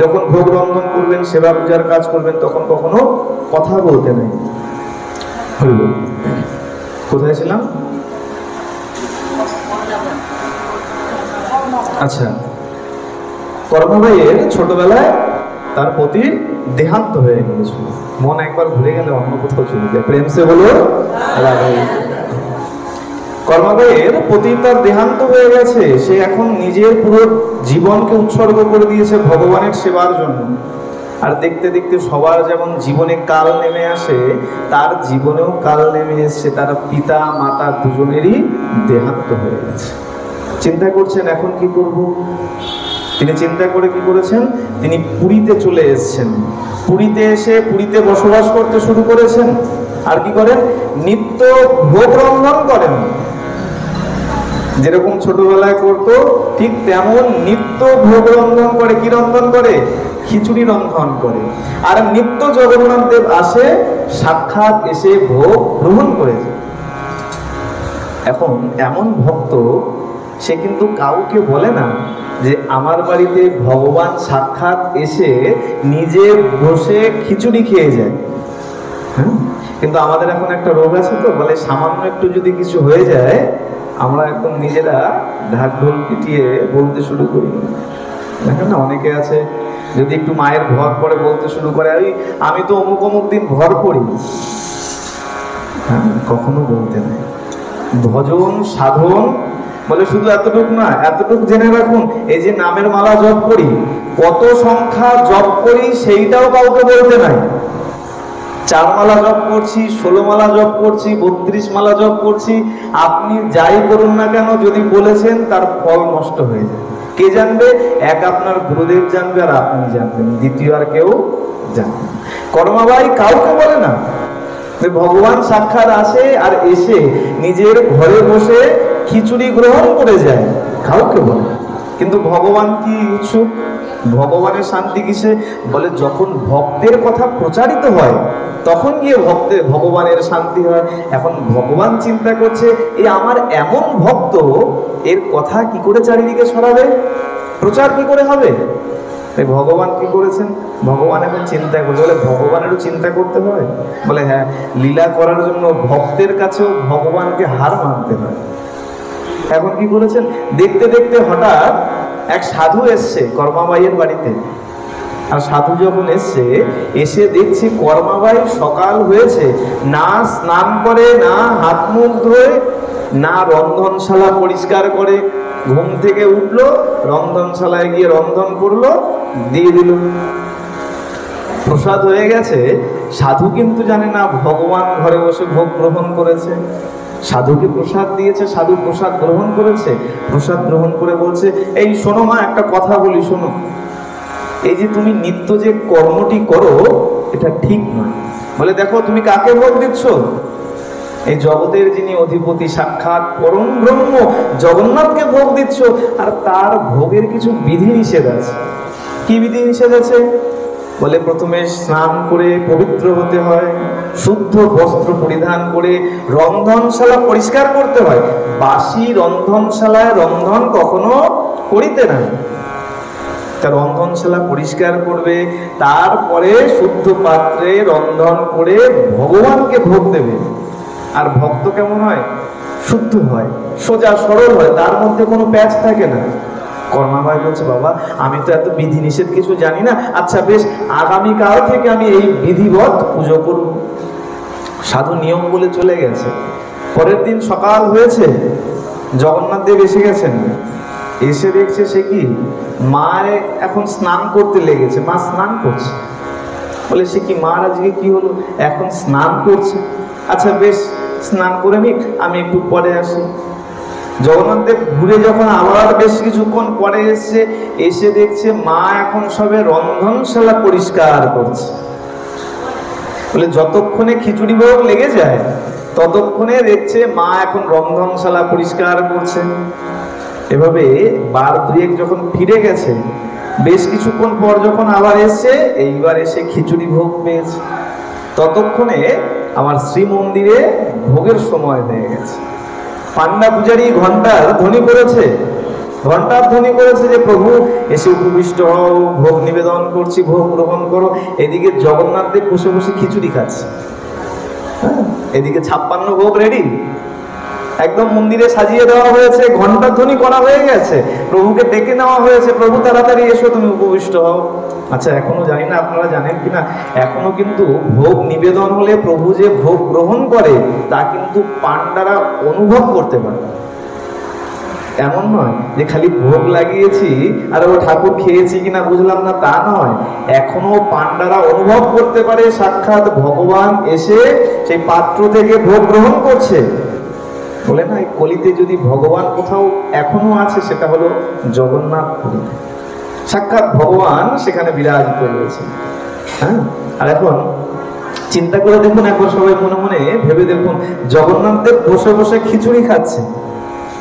যখন ভোগ রন্ধন করবেন, সেবা পূজার কাজ করবেন, তখন কখনো কথা বলতে নাই। কোথায় ছিলাম? আচ্ছা, কর্মবাইয়ের ছোটবেলায় তার পতির দেহান্ত হয়ে গিয়েছিল। মন একবার ঘুরে গেলে অন্য কোথাও চলে যায়, প্রেম সে বলো রাগাই। কর্মবাইয়ের পতি তার দেহান্ত হয়ে গেছে, সে এখন নিজের পুরো জীবনকে উৎসর্গ করে দিয়েছে ভগবানের সেবার জন্য। আর দেখতে দেখতে সবার যেমন জীবনে কাল নেমে আসে, তার জীবনেও কাল নেমে এসছে। তার পিতা মাতা দুজনেরই দেহান্ত হয়ে গেছে। চিন্তা করছেন এখন কি করব। তিনি চিন্তা করে কি করেছেন, তিনি পুরীতে চলে এসেছেন। পুরীতে এসে পুরীতে বসবাস করতে শুরু করেছেন। আর কি করেন, নিত্য ভোগ রন্ধন করেন। যেরকম ছোটবেলায় করতো ঠিক তেমন নিত্য ভোগ রন্ধন করে। কি রন্ধন করে? খিচুড়ি রন্ধন করে। আর নিত্য জগন্নাথ দেব আসে, সাক্ষাৎ এসে ভোগ গ্রহণ করেছে। এখন এমন ভক্ত, সে কিন্তু কাউকে বলে না যে আমার বাড়িতে ভগবান সাক্ষাৎ এসে নিজে বসে খিচুড়ি খেয়ে যায়। হ্যাঁ, কিন্তু আমাদের এখন একটা রোগ আছে, তো বলে সামান্য একটু যদি কিছু হয়ে যায়, আমরা এখন নিজেরা ঢাক ঢোল পিটিয়ে বলতে শুরু করি। দেখেন না, অনেকে আছে যদি একটু মায়ের ভর পড়ে বলতে শুরু করে, ওই আমি তো অমুক অমুক দিন ভর পড়ি। হ্যাঁ, কখনো বলতে নাই। ভজন সাধন বলে শুধু এতটুক না, এতটুক জেনে রাখুন, এই যে নামের মালা জপ করি, কত সংখ্যা জপ করি সেইটাও কাউকে বলতে নাই। 4 মালা জপ করছি, 16 মালা জপ করছি, 32 মালা জপ করছি, আপনি যাই করুন না কেন, যদি বলেছেন তার ফল নষ্ট হয়ে যায়। কে জানবে? এক আপনার গুরুদেব জানবে, আর আপনি জানবেন, দ্বিতীয় আর কেউ জানবে। কর্মাবাই কাউকে বলে না। ভগবান সাক্ষাৎ আসে, আর এসে নিজের ঘরে বসে খিচুড়ি গ্রহণ করে যায়, কাউকে বলে। কিন্তু ভগবান কি উৎসুক, ভগবানের শান্তি কিসে? বলে যখন ভক্তের কথা প্রচারিত হয়, তখন গিয়ে ভগবানের শান্তি হয়। এখন ভগবান চিন্তা করছে, এই আমার এমন ভক্ত, এর কথা কি করে চারিদিকে ছড়াবে, প্রচার কি করে হবে। তাই ভগবান কি করেছেন, ভগবান এখন চিন্তা করছে। বলে ভগবানেরও চিন্তা করতে হয়? বলে হ্যাঁ, লীলা করার জন্য ভক্তের কাছেও ভগবানকে হার মানতে হয়। এখন কি করেছেন, দেখতে দেখতে হঠাৎ এক সাধু এসছে কর্মাবাইয়ের বাড়িতে। আর সাধু যখন এসছে, এসে দেখছি কর্মাবাই সকাল হয়েছে, না স্নান করে, না হাত মুখ ধোয়, না রন্ধনশালা পরিষ্কার করে। ঘুম থেকে উঠলো, রন্ধনশালায় গিয়ে রন্ধন করলো, দিয়ে দিল, প্রসাদ হয়ে গেছে। সাধু কিন্তু জানে না ভগবান ঘরে বসে ভোগ গ্রহণ করেছে। সাধুকে প্রসাদ দিয়েছে, সাধু প্রসাদ গ্রহণ করেছে। প্রসাদ গ্রহণ করে বলছে, এই শোনো মা, একটা কথা বলি শোনো, এই যে তুমি নিত্য যে কর্মটি করো এটা ঠিক নয়। বলে, দেখো তুমি কাকে ভোগ দিচ্ছ? এই জগতের যিনি অধিপতি, সাক্ষাৎ পরম ব্রহ্ম জগন্নাথকে ভোগ দিচ্ছ। আর তার ভোগের কিছু বিধি নিষেধ আছে। কি বিধি নিষেধ আছে? বলে, প্রথমে স্নান করে পবিত্র হতে হয়, শুদ্ধ বস্ত্র পরিধান করে রন্ধনশালা পরিষ্কার করতে হয়। বাসি রন্ধনশালায় রন্ধন কখনো করিতে না। তা রন্ধনশালা পরিষ্কার করবে, তারপরে শুদ্ধ পাত্রে রন্ধন করে ভগবানকে ভোগ দেবে। আর ভক্ত কেমন হয়? শুদ্ধ হয়, সোজা সরল হয়, তার মধ্যে কোনো প্যাচ থাকে না। কর্মাবাই বলছে, বাবা আমি তো এত বিধি নিষেধ কিছু জানি না, আচ্ছা বেশ, আগামীকাল থেকে আমি এই বিধিবৎ পুজো করব। সাধু নিয়ম বলে চলে গেছে। পরের দিন সকাল হয়েছে, জগন্নাথ দেব এসে গেছেন। এসে দেখছে সে কি, মা এখন স্নান করতে লেগেছে। মা স্নান করছে। বলে, সে কি মার আজকে কি হলো? এখন স্নান করছে। আচ্ছা বেশ, স্নান করে নিক, আমি একটু পরে আসি। জগন্নাথ দেব ঘুরে যখন আবার বেশ কিছুক্ষণ পরে এসছে, এসে দেখছে মা এখন সবে রন্ধনশালা পরিষ্কার করছে। বলে, যতক্ষণে খিচুড়ি ভোগ লেগে যায় ততক্ষণে দেখছে মা এখন রন্ধনশালা পরিষ্কার করছে। এভাবে বার দুয়েক যখন ফিরে গেছে, বেশ কিছুক্ষণ পর যখন আবার এসছে, এইবার এসে খিচুড়ি ভোগ পেয়েছে। ততক্ষণে আমার শ্রীমন্দিরে ভোগের সময় হয়ে গেছে। পান্ডা পূজারী ঘন্টার ধ্বনি করেছে, ঘন্টার ধ্বনি করেছে যে প্রভু এসে উপবিষ্ট হও, ভোগ নিবেদন করছি, ভোগ গ্রহণ করো। এদিকে জগন্নাথ দেব বসে বসে খিচুড়ি খাচ্ছে, এদিকে 56 ভোগ রেডি, একদম মন্দিরে সাজিয়ে দেওয়া হয়েছে, ঘন্টার ধ্বনি করা হয়ে গেছে, প্রভুকে ডেকে নেওয়া হয়েছে, প্রভু তাড়াতাড়ি এসো, তুমি উপবিষ্ট হও। আচ্ছা, এখনো জানি না আপনারা জানেন কিনা, এখনো কিন্তু ভোগ নিবেদন হলে প্রভু যে ভোগ গ্রহণ করে তা কিন্তু পান্ডারা অনুভব করতে পারে। এমন নয় যে খালি ভোগ লাগিয়েছি আর ও ঠাকুর খেয়েছি কিনা বুঝলাম না, তা নয়। এখনো পান্ডারা অনুভব করতে পারে সাক্ষাৎ ভগবান এসে সেই পাত্র থেকে ভোগ গ্রহণ করছে। বলে না, এই কলিতে যদি ভগবান কোথাও এখনো আছে, সেটা হলো জগন্নাথ পুরী। সাক্ষাৎ ভগবান সেখানে বিরাজিত রয়েছে। হ্যাঁ, আর এখন চিন্তা করে দেখুন, একবার সবাই মনে মনে ভেবে দেখুন, জগন্নাথ দেব বসে বসে খিচুড়ি খাচ্ছে,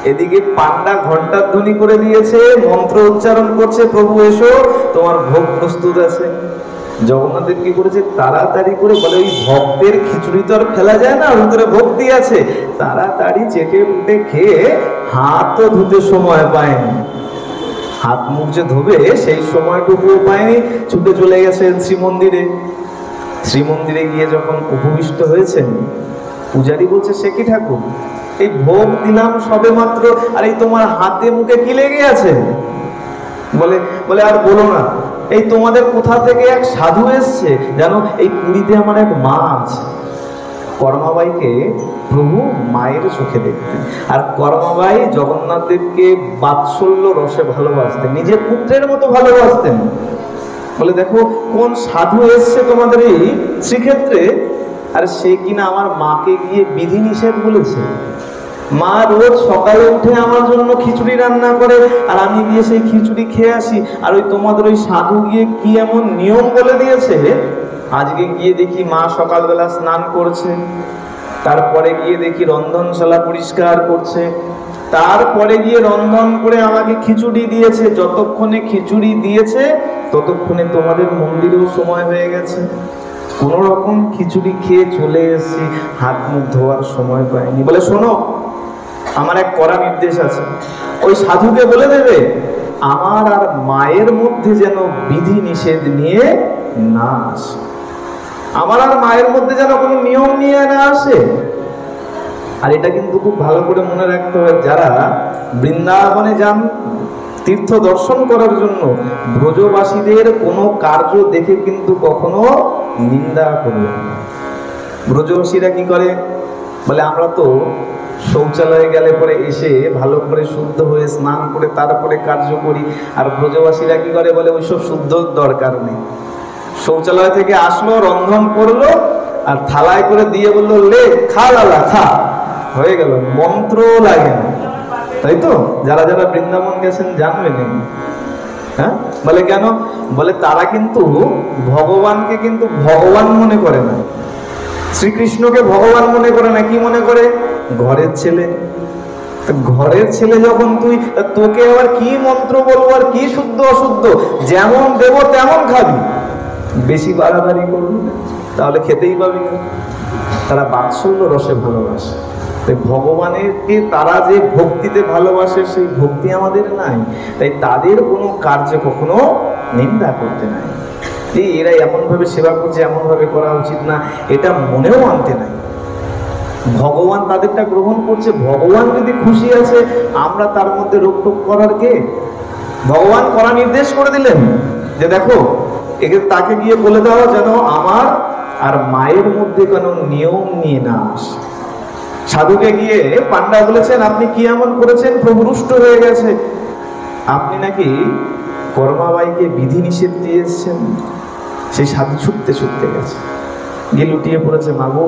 এদিকে পান্ডা ঘন্টার ধ্বনি করে দিয়েছে, মন্ত্র উচ্চারণ করছে, প্রভু এসো, তোমার ভোগ প্রস্তুত আছে। জগন্নাথ দেব কি করেছে, তাড়াতাড়ি করে, বলে ওই ভক্তের খিচুড়ি তো আর ফেলা যায় না, ভিতরে ভক্তি আছে, তাড়াতাড়ি চেটে পুটে খেয়ে হাতও ধুতে সময় পায়নি, হাত মুখ যে ধোবে সেই সময়টুকুও পায়নি, ছুটে চলে গেছেন শ্রীমন্দিরে। শ্রীমন্দিরে গিয়ে যখন উপবিষ্ট হয়েছেন, পূজারী বলছে, সে কি ঠাকুর, এই ভোগ দিলাম সবে মাত্র, আর এই তোমার হাতে মুখে কি লেগে আছে? বলে আর বলো না, এই তোমাদের কোথা থেকে এক সাধু এসছে জানো, এই পুরীতে আমার এক মা আছে। কর্মাবাইকে প্রভু মায়ের চোখে দেখতেন, আর কর্মাবাই জগন্নাথ দেবকে বাৎসল্য রসে ভালোবাসতেন, নিজের পুত্রের মতো ভালোবাসতেন। বলে, দেখো কোন সাধু এসছে তোমাদের এই শ্রীক্ষেত্রে, আর সে কিনা আমার মাকে গিয়ে বিধি নিষেধ বলেছে। মা রোজ সকালে উঠে আমার জন্য খিচুড়ি রান্না করে, আর আমি গিয়ে সেই খিচুড়ি খেয়ে আসি, আর ওই তোমাদের ওই সাধু গিয়ে কি এমন নিয়ম বলে দিয়েছে, আজকে গিয়ে দেখি মা সকালবেলা স্নান করছে, তারপরে গিয়ে দেখি রন্ধনশালা পরিষ্কার করছে, তারপরে গিয়ে রন্ধন করে আমাকে খিচুড়ি দিয়েছে। যতক্ষণে খিচুড়ি দিয়েছে ততক্ষণে তোমাদের মন্দিরেও সময় হয়ে গেছে, কোন রকম খিচুড়ি খেয়ে চলে এসেছি, হাত মুখ ধোয়ার সময় পাইনি। বলে, শোনো, আমার এক কড়া নির্দেশ আছে, ওই সাধুকে বলে দেবে আমার আর মায়ের মধ্যে যেন বিধি নিষেধ নিয়ে না আসে, আমার আর মায়ের মধ্যে যেন কোনো নিয়ম নিয়ে না আসে। আর এটা কিন্তু খুব ভালো করে মনে রাখতে হবে, যারা বৃন্দাবনে যান তীর্থ দর্শন করার জন্য ব্রজবাসীদের কোনো কার্য দেখে কিন্তু কখনো নিন্দা করবে না। ব্রজবাসীরা কি করে বলে, আমরা তো শৌচালয়ে গেলে পরে এসে ভালো করে শুদ্ধ হয়ে স্নান করে তারপরে কার্য করি, আর ব্রজবাসীরা কি করে বলে ওইসব শুদ্ধ দরকার নেই। শৌচালয় থেকে আসলো, রন্ধন করলো আর থালায় করে দিয়ে বললো লে খা লালা খা, হয়ে গেল, মন্ত্র লাগে না। তাই তো, যারা যারা বৃন্দাবন গেছেন জানবেন। হ্যাঁ, বলে কেন? বলে তারা কিন্তু ভগবানকে কিন্তু ভগবান মনে করে না, শ্রীকৃষ্ণকে ভগবান মনে করে না। কি মনে করে? ঘরের ছেলে। ঘরের ছেলে যখন তুই, তোকে আবার কি মন্ত্র বলবো আর কি শুদ্ধ অশুদ্ধ, যেমন দেব তেমন খাবি, বেশি বাড়াবাড়ি করবি তাহলে খেতেই পাবি না। তারা বাৎসল্য রসে ভালোবাসে। ভগবানেরকে তারা যে ভক্তিতে ভালোবাসে সেই ভক্তি আমাদের নাই, তাই তাদের কোনো কার্য কখনো নিন্দা করতে নাই। এরা এমন ভাবে সেবা করছে, এমন ভাবে করা উচিত না, এটা মনেও আনতে নাই। ভগবান তাদেরটা গ্রহণ করছে, ভগবান যদি খুশি আছে আমরা তার মধ্যে রোকটোক করার কে? ভগবান করা নির্দেশ করে দিলেন যে দেখো একে তাকে গিয়ে বলে দাও যেন আমার আর মায়ের মধ্যে কোনো নিয়ম নিয়ে না আসে। সাধুকে গিয়ে পান্ডা বলেছেন আপনি কি এমন করেছেন, প্রভু রুষ্ট হয়ে গেছে, আপনি নাকি কর্মাবাইকে বিধি নিষেধ দিয়ে এসেছেন। সেই সাধু ছুটতে ছুটতে গেছে, গিয়ে লুটিয়ে পড়েছে, মাগো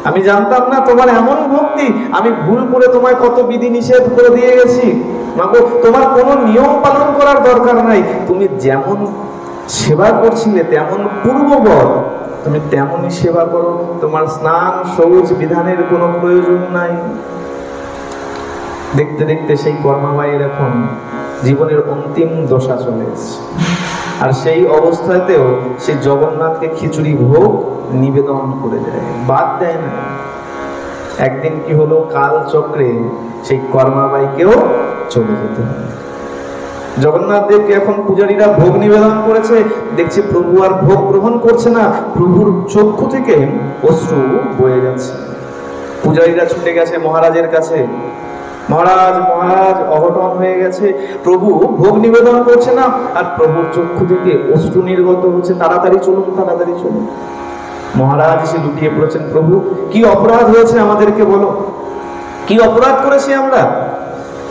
আমি জানতাম না তোমার এমন ভক্তি, আমি ভুল করে তোমায় কত বিধি নিষেধ করে দিয়ে গেছি। মাগো তোমার কোনো নিয়ম পালন করার দরকার নাই, তুমি যেমন সেবা করছিলে তেমন পূর্ববৎ তুমি তেমনই সেবা করো, তোমার স্নান শৌচ বিধানের কোনো প্রয়োজন নাই। দেখতে দেখতে সেই কর্মাবাইয়ের এখন জীবনের অন্তিম দশা চলে এসেছে, আর সেই অবস্থাতেও সে জগন্নাথকে খিচুড়ি ভোগ নিবেদন করে দেয়, বাদ দেয় না। একদিন কি হলো, কাল চক্রে সেই কর্মাবাইকেও চলে যেতে হবে। জগন্নাথ দেবকে এখন পূজারীরা ভোগ নিবেদন করেছে, দেখছে প্রভু আর ভোগ গ্রহণ করছে না, প্রভুর চক্ষু থেকে অশ্রু বয়ে যাচ্ছে। পূজারীরা ছুটে গেছে মহারাজের কাছে, মহারাজ মহারাজ অঘটন হয়ে গেছে, প্রভু ভোগ নিবেদন করছে না আর প্রভুর চক্ষু থেকে অশ্রু নির্গত হচ্ছে, তাড়াতাড়ি চলুন তাড়াতাড়ি চলুন। মহারাজ এসে লুটিয়ে পড়েছেন, প্রভু কি অপরাধ হয়েছে আমাদেরকে বলো, কি অপরাধ করেছি আমরা?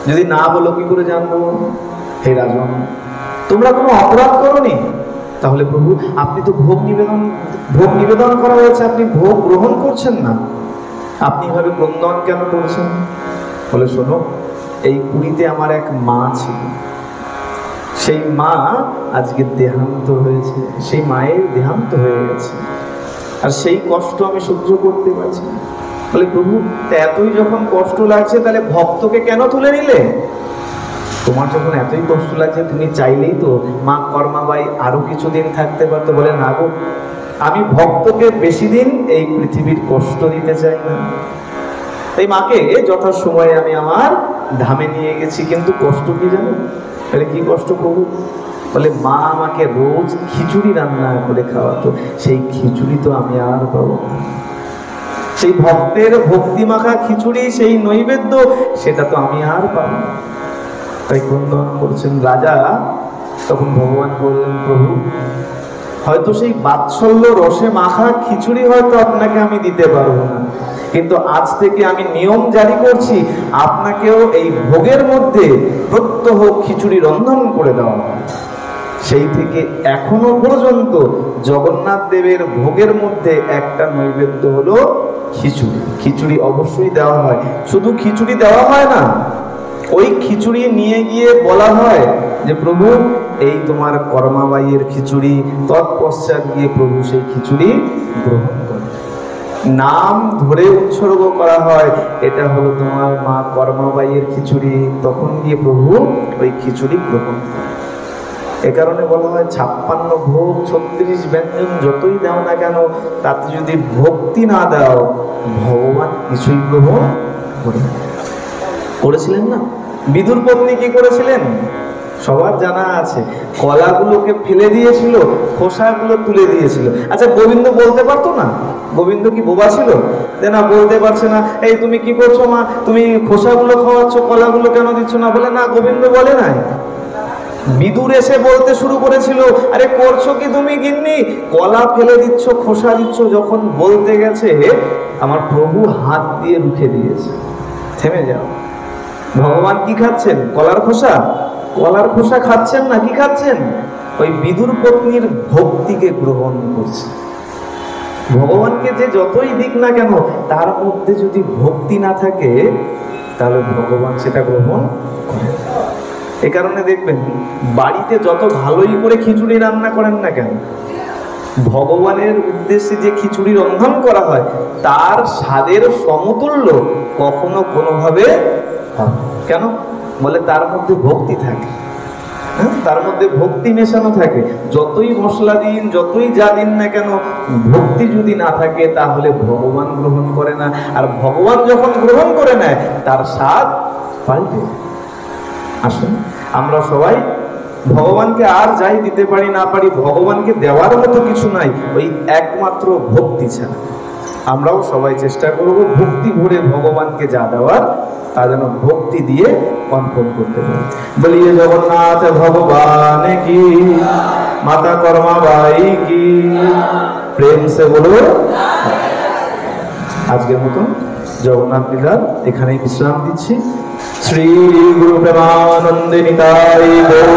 যদি না বলো কি করে জানবো? হে রাজন, তোমরা কোনো অপরাধ করোনি, তাহলে প্রভু আপনি তো ভোগ নিবেদন করা হয়েছে, আপনি ভোগ গ্রহণ করছেন না, আপনি এভাবে ক্রন্দন কেন করছেন? বলে শোনো, এই পুরীতে আমার এক মা ছিল, সেই মা আজকে দেহান্ত হয়েছে, সেই মায়ের দেহান্ত হয়ে গেছে, আর সেই কষ্ট আমি সহ্য করতে পারছি না। বলে প্রভু এতই যখন কষ্ট লাগছে তাহলে ভক্তকে কেন তুলে নিলে? তোমার যখন এতই কষ্ট লাগছে তুমি চাইলেই তো মা কর্মাবাই আরো কিছুদিন থাকতে পারতো। বলে না গো, আমি ভক্তকে বেশি দিন এই পৃথিবীর কষ্ট দিতে চাই না, তাই মাকে যথাসময়ে আমি আমার ধামে নিয়ে গেছি। কিন্তু কষ্ট কি জানো? বলে কি কষ্ট প্রভু? বলে মা আমাকে রোজ খিচুড়ি রান্না করে খাওয়াতো, সেই খিচুড়ি তো আমি আর পাবো না, সেই ভক্তের ভক্তি মাখা খিচুড়ি, সেই নৈবেদ্য, সেটা তো আমি আর পাবো না। তাই ক্রন্দন করছেন রাজা। তখন ভগবান বললেন, প্রভু হয়তো সেই বাৎসল্য রসে মাখা খিচুড়ি হয়তো আপনাকে আমি দিতে পারবো না, কিন্তু আজ থেকে আমি নিয়ম জারি করছি, আপনাকেও এই ভোগের মধ্যে প্রত্যহ খিচুড়ি রন্ধন করে দেওয়া হয়। সেই থেকে এখনো পর্যন্ত জগন্নাথ দেবের ভোগের মধ্যে একটা নৈবেদ্য হলো খিচুড়ি। খিচুড়ি অবশ্যই দেওয়া হয়, শুধু খিচুড়ি দেওয়া হয় না, ওই খিচুড়ি নিয়ে গিয়ে বলা হয় যে প্রভু এই তোমার কর্মাবাইয়ের খিচুড়ি, তৎপশ্চাৎ গিয়ে প্রভু সেই খিচুড়ি গ্রহণ করে, নাম ধরে উৎসর্গ করা হয়, এটা হলো তোমার মা কর্মাবাইয়ের খিচুড়ি, তখন গিয়ে প্রভু ওই খিচুড়ি গ্রহণ করে। এ কারণে বলা হয় 56 ভোগ 36 ব্যঞ্জন যতই দাও না কেন, তাতে যদি ভক্তি না দাও ভগবান কিছুই গ্রহণ করেছিলেন না। বিদুর পত্নী কি করেছিলেন সবার জানা আছে, কলাগুলোকে ফেলে দিয়েছিল, খোসাগুলো তুলে দিয়েছিল। আচ্ছা গোবিন্দ বলতে পারতো না? গোবিন্দ কি বোবা ছিল যে না বলতে পারছে না, এই তুমি কি করছো মা, তুমি খোসাগুলো খাওয়াচ্ছ, কলাগুলো কেন দিচ্ছ না? বলে না, গোবিন্দ বলে নাই। বিদুর এসে বলতে শুরু করেছিল, আরে করছো কি তুমি গিন্নি, কলা ফেলে দিচ্ছ, খোসা দিচ্ছ। যখন বলতে গেছে, আমার প্রভু হাত দিয়ে রুখে দিয়েছে, থেমে যাও। ভগবান কি খাচ্ছেন? কলার খোসা? কলার খোসা খাচ্ছেন না, কি খাচ্ছেন? ওই বিদুর পত্নীর ভক্তিকে গ্রহণ করছে। ভগবানকে যে যতই দিক না কেন, তার মধ্যে যদি ভক্তি না থাকে, তাহলে ভগবান সেটা গ্রহণ করে। এ কারণে দেখবেন, বাড়িতে যত ভালোই করে খিচুড়ি রান্না করেন না কেন, ভগবানের উদ্দেশ্যে যে খিচুড়ি রন্ধন করা হয়, তার স্বাদের সমতুল্য কখনো কোনোভাবে হবে। কেন? বলে তার মধ্যে ভক্তি থাকে, তার মধ্যে ভক্তি মেশানো থাকে। যতই মশলা দিন, যতই যা দিন না কেন, ভক্তি যদি না থাকে, তাহলে ভগবান গ্রহণ করে না। আর ভগবান যখন গ্রহণ করে নেয়, তার স্বাদ পাল্টে। আসুন, আমরা সবাই ভগবানকে আর যাই দিতে পারি না পারি, ভগবানকে দেওয়ার মতো কিছু নাই, ওই একমাত্র ভক্তি ছাড়া। আমরাও সবাই চেষ্টা করব ভক্তি ভরে ভগবানকে যা দেওয়ার, তা যেন ভক্তি দিয়ে অর্পণ করতে পারি। বলিয়ে জগন্নাথ ভগবান কি, মাতা কর্মা বাই কি, প্রেম সে বলো। আজকের মতন জগন্নাথ লীলার এখানেই বিশ্রাম দিচ্ছি। শ্রী গুরু প্রেমানন্দে নিতাই গৌর।